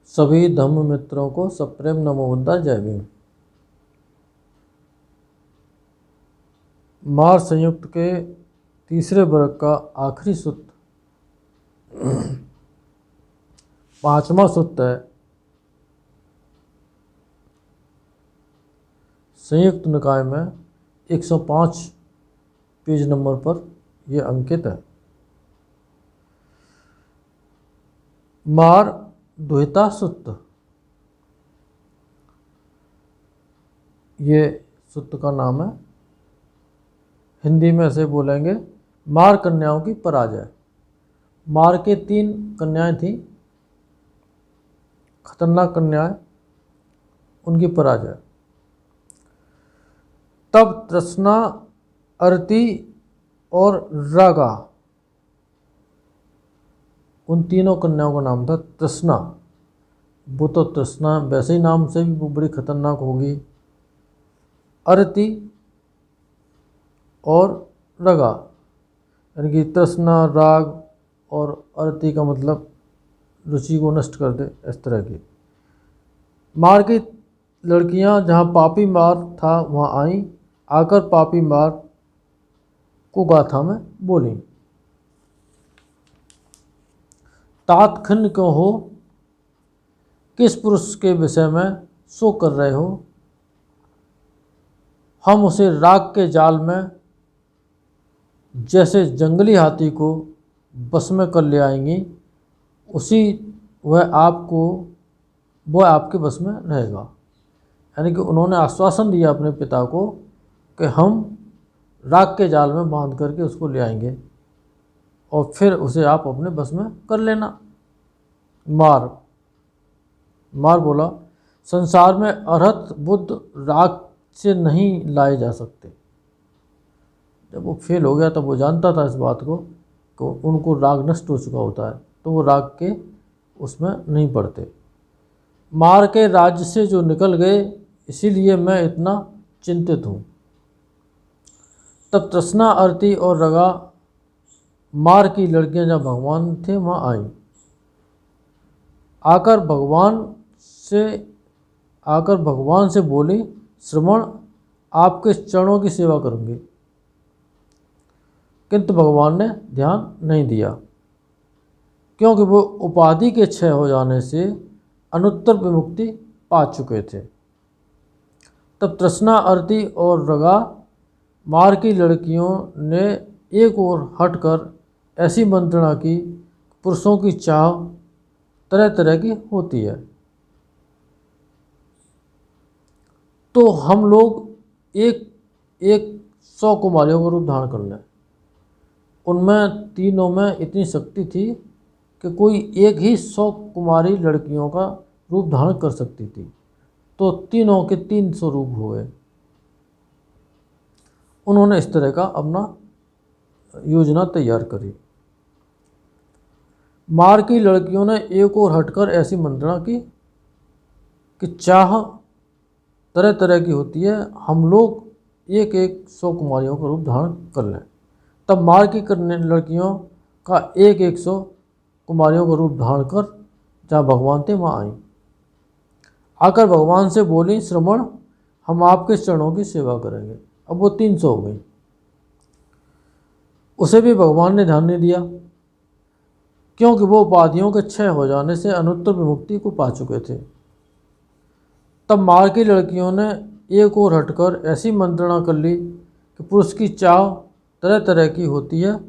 सभी धम्म मित्रों को सप्रेम नमो बुद्धाय जय भीम। मार संयुक्त के तीसरे वर्ग का आखिरी सूत्र पांचवा सूत्र है। संयुक्त निकाय में 105 पेज नंबर पर यह अंकित है। मार द्वैता सूत्र, ये सूत्र का नाम है। हिंदी में ऐसे बोलेंगे मार कन्याओं की पराजय। मार के 3 कन्याएं थीं, खतरनाक कन्याएं, उनकी पराजय। तब तृष्णा, अरति और रागा, उन तीनों कन्याओं का नाम था तृष्णा। वो तो तृष्णा वैसे ही नाम से भी वो बड़ी खतरनाक होगी। अरति और रगा, यानी कि तृष्णा, राग और अरति का मतलब रुचि को नष्ट कर दे, इस तरह की। मार की लड़कियां जहां पापी मार था वहां आईं, आकर पापी मार को गाथा में बोली। तात खिन्न क्यों हो, किस पुरुष के विषय में शोक कर रहे हो। हम उसे राग के जाल में जैसे जंगली हाथी को बस में कर ले आएंगी, उसी वह आपके बस में रहेगा। यानी कि उन्होंने आश्वासन दिया अपने पिता को कि हम राग के जाल में बांध करके उसको ले आएंगे और फिर उसे आप अपने बस में कर लेना। मार बोला, संसार में अरहत बुद्ध राग से नहीं लाए जा सकते। जब वो फेल हो गया तब वो जानता था इस बात को कि उनको राग नष्ट हो चुका होता है, तो वो राग के उसमें नहीं पड़ते। मार के राज्य से जो निकल गए, इसीलिए मैं इतना चिंतित हूँ। तब तृष्णा, अरति और रगा, मार की लड़कियां जहाँ भगवान थे वहाँ आईं। आकर भगवान से बोली, श्रमण आपके चरणों की सेवा करूंगी। किंतु भगवान ने ध्यान नहीं दिया, क्योंकि वो उपाधि के क्षय हो जाने से अनुत्तर विमुक्ति पा चुके थे। तब तृष्णा, अरति और रगा, मार की लड़कियों ने एक ओर हटकर ऐसी मंत्रणा की, पुरुषों की चाह तरह तरह की होती है, तो हम लोग एक 100 कुमारियों का रूप धारण कर लें। उनमें तीनों में इतनी शक्ति थी कि कोई एक ही 100 कुमारी लड़कियों का रूप धारण कर सकती थी, तो तीनों के 300 रूप हुए। उन्होंने इस तरह का अपना योजना तैयार करी। मार की लड़कियों ने एक ओर हटकर ऐसी मंत्रणा की कि चाह तरह तरह की होती है, हम लोग एक 100 कुमारियों का रूप धारण कर लें। तब मार की लड़कियों का एक 100 कुमारियों का रूप धारण कर जहाँ भगवान थे वहाँ आई। आकर भगवान से बोली, श्रमण हम आपके चरणों की सेवा करेंगे। अब वो 300 हो गई। उसे भी भगवान ने ध्यान नहीं दिया, क्योंकि वो उपाधियों के क्षय हो जाने से अनुत्तर विमुक्ति को पा चुके थे। तब मार की लड़कियों ने एक ओर हटकर ऐसी मंत्रणा कर ली कि पुरुष की चाह तरह तरह की होती है,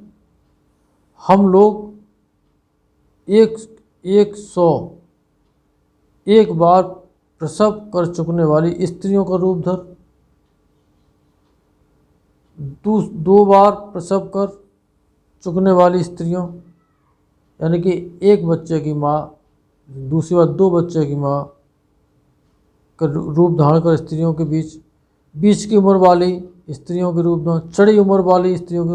हम लोग एक 100 एक बार प्रसव कर चुकने वाली स्त्रियों का रूप धर, 2 बार प्रसव कर चुकने वाली स्त्रियों, यानी कि एक बच्चे की माँ, दूसरी बार 2 बच्चे की माँ का रूप धारण कर स्त्रियों के बीच की उम्र वाली स्त्रियों के रूप धारण, चढ़ी उम्र वाली स्त्रियों के,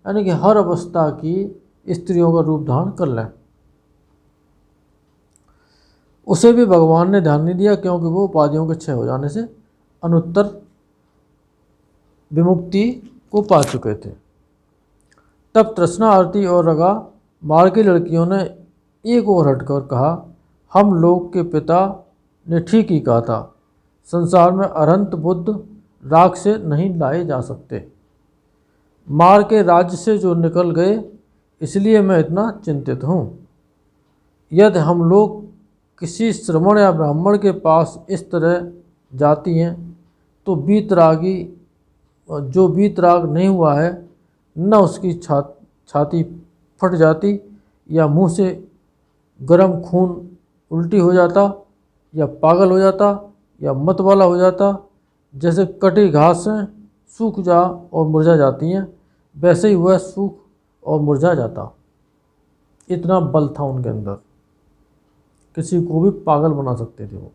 यानी कि हर अवस्था की स्त्रियों का रूप धारण कर लें। उसे भी भगवान ने ध्यान नहीं दिया, क्योंकि वो उपाधियों के क्षय हो जाने से अनुत्तर विमुक्ति को पा चुके थे। तब तृष्णा, अरति और रगा, मार की लड़कियों ने एक ओर हटकर कहा, हम लोग के पिता ने ठीक ही कहा था, संसार में अनंत बुद्ध राख से नहीं लाए जा सकते। मार के राज्य से जो निकल गए, इसलिए मैं इतना चिंतित हूँ। यदि हम लोग किसी श्रमण या ब्राह्मण के पास इस तरह जाती हैं तो वीतरागी जो वीतराग नहीं हुआ है, न उसकी छाती फट जाती या मुंह से गर्म खून उल्टी हो जाता या पागल हो जाता या मतवाला हो जाता। जैसे कटी घासें सूख जा और मुरझा जाती हैं, वैसे ही वह सूख और मुरझा जाता। इतना बल था उनके अंदर, किसी को भी पागल बना सकते थे वो।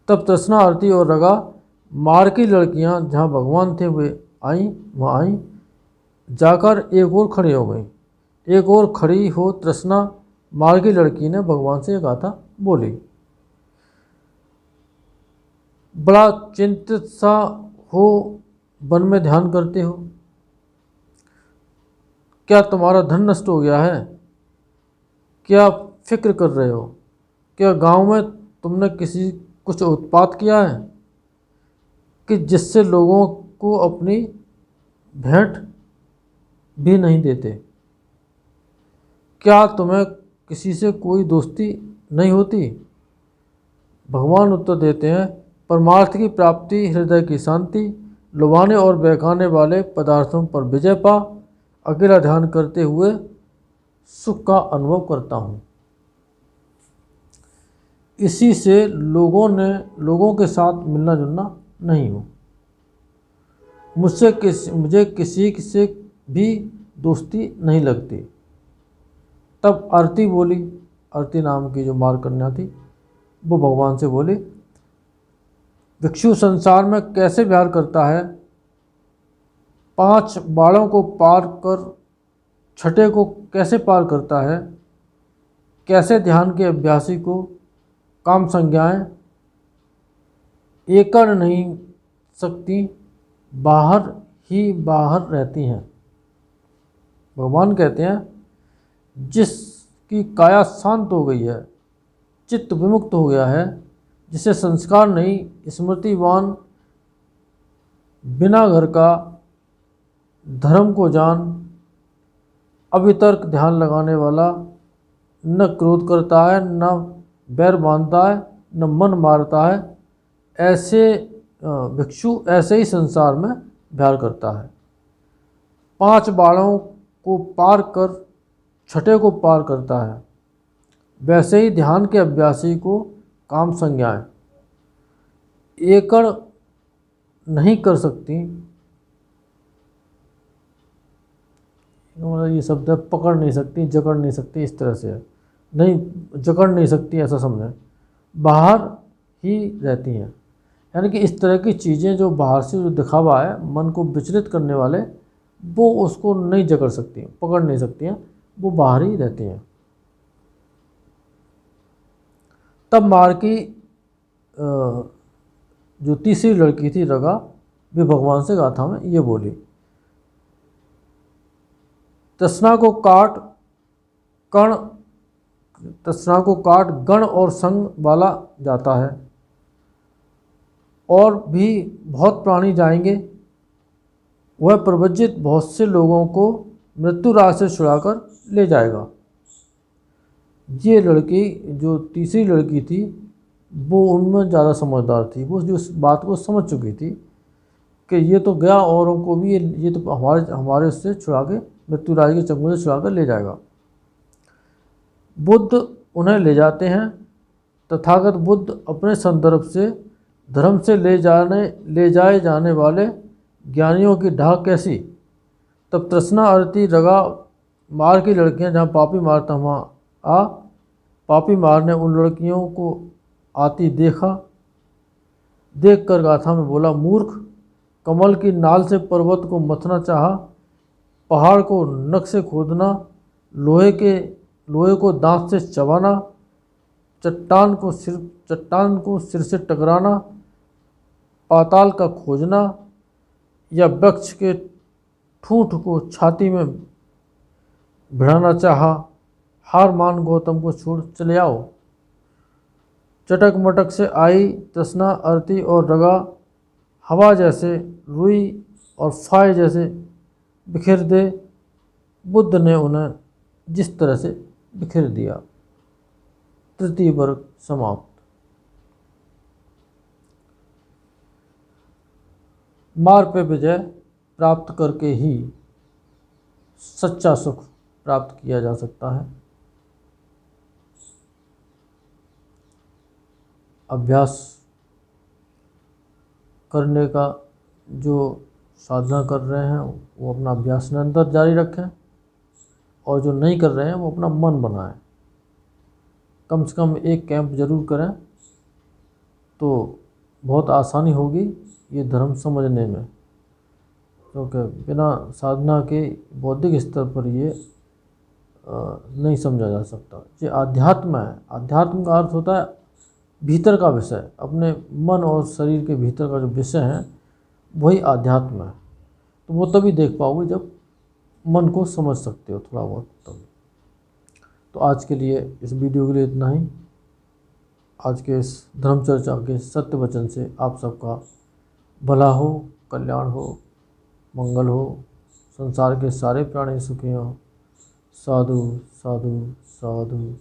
तब तृष्णा, आरती और रगा मार की लड़कियां जहां भगवान थे वे आईं, वहाँ आईं, जाकर एक और खड़ी हो गई। एक और खड़ी हो तृष्णा मार की लड़की ने भगवान से एक गाथा बोली। बड़ा चिंतित सा हो वन में ध्यान करते हो, क्या तुम्हारा धन नष्ट हो गया है? क्या फिक्र कर रहे हो? क्या गांव में तुमने कुछ उत्पात किया है कि जिससे लोगों को अपनी भेंट भी नहीं देते? क्या तुम्हें किसी से कोई दोस्ती नहीं होती? भगवान उत्तर देते हैं, परमार्थ की प्राप्ति, हृदय की शांति, लुभाने और बहकाने वाले पदार्थों पर विजय पा, अकेला ध्यान करते हुए सुख का अनुभव करता हूँ। इसी से लोगों के साथ मिलना जुलना नहीं हो। मुझे किसी से भी दोस्ती नहीं लगती। तब आरती बोली, आरती नाम की जो मार कन्या थी, वो भगवान से बोली, भिक्षु संसार में कैसे विहार करता है? 5 बाड़ों को पार कर 6ठे को कैसे पार करता है? कैसे ध्यान के अभ्यासी को काम संज्ञाएं एकड़ नहीं सकती, बाहर ही बाहर रहती हैं। भगवान कहते हैं, जिसकी काया शांत हो गई है, चित्त विमुक्त हो गया है, जिसे संस्कार नहीं, स्मृतिवान, बिना घर का, धर्म को जान, अवितर्क ध्यान लगाने वाला, न क्रोध करता है, न बैर बांधता है, न मन मारता है, ऐसे भिक्षु ऐसे ही संसार में विहार करता है। 5 बाड़ों को पार कर 6ठे को पार करता है, वैसे ही ध्यान के अभ्यासी को काम संज्ञाएं एकड़ नहीं कर सकती। ये शब्द है, पकड़ नहीं सकती, जकड़ नहीं सकती, इस तरह से है। नहीं, जकड़ नहीं सकती ऐसा समझें, बाहर ही रहती हैं। यानी कि इस तरह की चीज़ें जो बाहर से जो दिखावा है, मन को विचलित करने वाले, वो उसको नहीं जकड़ सकती, पकड़ नहीं सकती हैं, वो बाहर ही रहती हैं। तब मार की जो तीसरी लड़की थी रगा, वे भगवान से गाथा में ये बोली, तृष्णा को काट गण और संग वाला जाता है, और भी बहुत प्राणी जाएंगे। वह प्रवज्जित बहुत से लोगों को मृत्यु राज से छुड़ाकर ले जाएगा। ये लड़की जो तीसरी लड़की थी, वो उनमें ज़्यादा समझदार थी। वो जो इस बात को समझ चुकी थी कि ये तो गया, औरों को भी ये तो हमारे उससे छुड़ा के, मृत्यु राज के चंगुल से छुड़ा कर ले जाएगा। बुद्ध उन्हें ले जाते हैं। तथागत बुद्ध अपने संदर्भ से धर्म से ले जाए जाने वाले ज्ञानियों की ढाक कैसी? तब तृष्णा, आरती, रगा मार की लड़कियां जहाँ पापी मारता वहाँ आ, पापी मार ने उन लड़कियों को आती देख कर गाथा में बोला, मूर्ख, कमल की नाल से पर्वत को मथना चाहा, पहाड़ को नख से खोदना, लोहे को दांत से चबाना, चट्टान को सिर से टकराना, पाताल का खोजना, या वृक्ष के ठूंठ को छाती में भिड़ाना चाहा, हार मान गौतम को छोड़ चले आओ। चटक मटक से आई तृष्णा, अरती और रगा हवा जैसे, रुई और फाय जैसे बिखेर दे। बुद्ध ने उन्हें जिस तरह से बिखेर दिया। तृतीय वर्ग समाप्त। मार पे विजय प्राप्त करके ही सच्चा सुख प्राप्त किया जा सकता है। अभ्यास करने का जो साधना कर रहे हैं वो अपना अभ्यास निरंतर जारी रखें, और जो नहीं कर रहे हैं वो अपना मन बनाएं। कम से कम एक कैंप जरूर करें तो बहुत आसानी होगी ये धर्म समझने में, क्योंकि बिना साधना के बौद्धिक स्तर पर ये नहीं समझा जा सकता। ये अध्यात्म है। अध्यात्म का अर्थ होता है भीतर का विषय, अपने मन और शरीर के भीतर का जो विषय है वही आध्यात्म है। तो वो तभी देख पाओगे जब मन को समझ सकते हो थोड़ा बहुत तब। तो आज के लिए इस वीडियो के लिए इतना ही। आज के इस धर्म चर्चा के सत्य वचन से आप सबका भला हो, कल्याण हो, मंगल हो, संसार के सारे प्राणी सुखी हों। साधु साधु साधु।